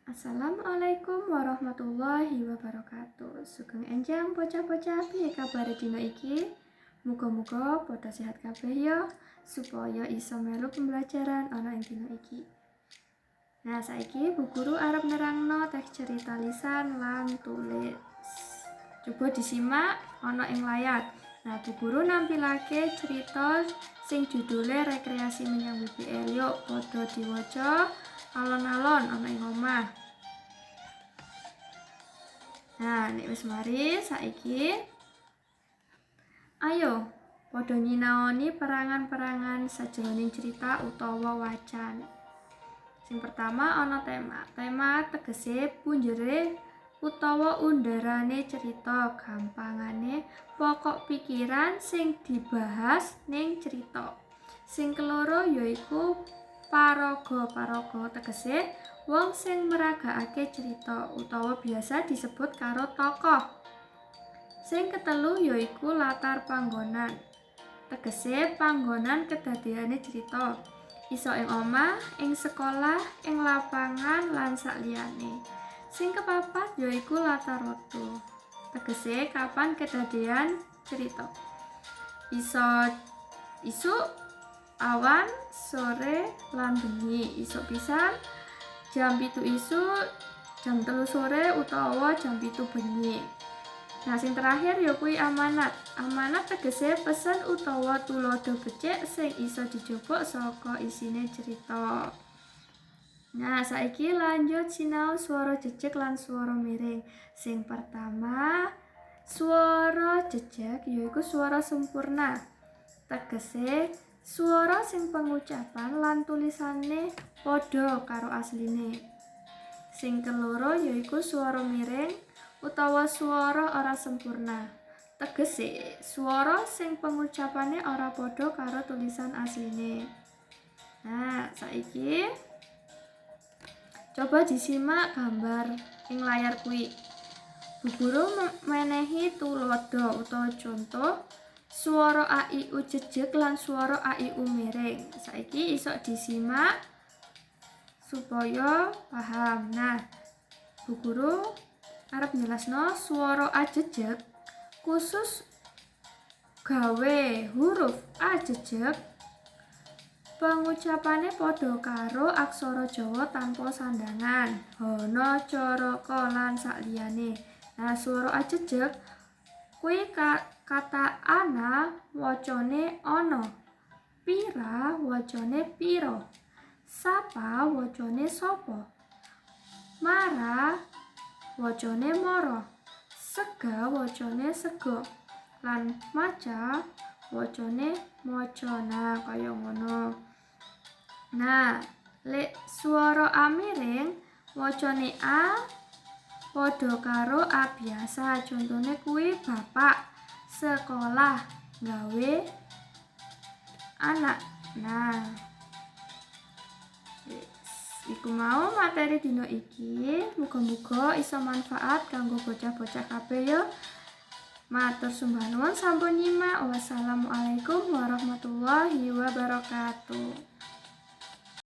Assalamualaikum warahmatullahi wabarakatuh. Sugeng enjang bocah-bocah piye kabare dina iki? Muga-muga padha sehat kabeh ya, supaya iso melu pembelajaran ana ing dina iki. Nah, saiki Bu Guru arep nerangno teks cerita lisan lan tulis. Coba disimak ana ing layar. Nah, Bu Guru nampilake cerita sing judule Rekreasi Menyang BBL. Yuk padha diwaca alon-alon ana ing omah. Nah, nek wis mari saiki ayo padha nyinaoni perangan-perangan sajroning cerita utawa wacan. Sing pertama ana tema. Tema tegese punjere utawa underane cerita, gampangane pokok pikiran sing dibahas ning cerita. Sing keloro yaiku paraga tegese wong sing meragakake cerita utawa biasa disebut karo tokoh. Sing ketelu yaiku latar panggonan. Tegese panggonan kedadeane cerita. Iso ing omah, ing sekolah, ing lapangan lan sakliyane. Sing kepapat yaiku latar wektu. Tegese kapan kedadean cerita. Iso isuk, awan, sore lan bengi. Isuk pisan jam 7 isuk, jam 3 sore utawa jam 7 bengi. Nah, sing terakhir ya kuwi amanat. Amanat tegese pesen utawa tulodo becik sing iso dijupuk saka isine cerita. Nah, saiki lanjut sinau swara jejeg lan swara miring. Sing pertama, swara jejeg yaiku swara sempurna. Tegese swara sing pengucapan lan tulisane padha karo asline. Sing keloro yaiku swara miring utawa swara ora sempurna. Tegese swara sing pengucapane ora padha karo tulisan asline. Nah, saiki coba disimak gambar ing layar kuwi. Bu Guru menehi tulodo utawa contoh swara a i u jejeg lan swara a i u miring. Saiki iso disimak supaya paham. Nah, Bu Guru arep jelasno swara a jejeg khusus gawe huruf a jejeg pengucapane padha karo aksara Jawa tanpa sandangan, hana, caraka lan sakliyane. Nah, swara a jejeg kuwi kata ana wacane ana, pira wacane pira, sapa wacane sapa, mara wacane mara, sega wacane sega, lan maca wacane maca. Nah, kaya ngono. Nah, lek swara a miring wacane a padha karo a biasa. Contone kuwi bapak, sekolah, gawe, anak. Nah, iku mau materi dina iki. Muga-muga iso manfaat kanggo bocah-bocah kabeh ya. Matur sembah nuwun sampun nyimak. Wassalamualaikum warahmatullahi wabarakatuh.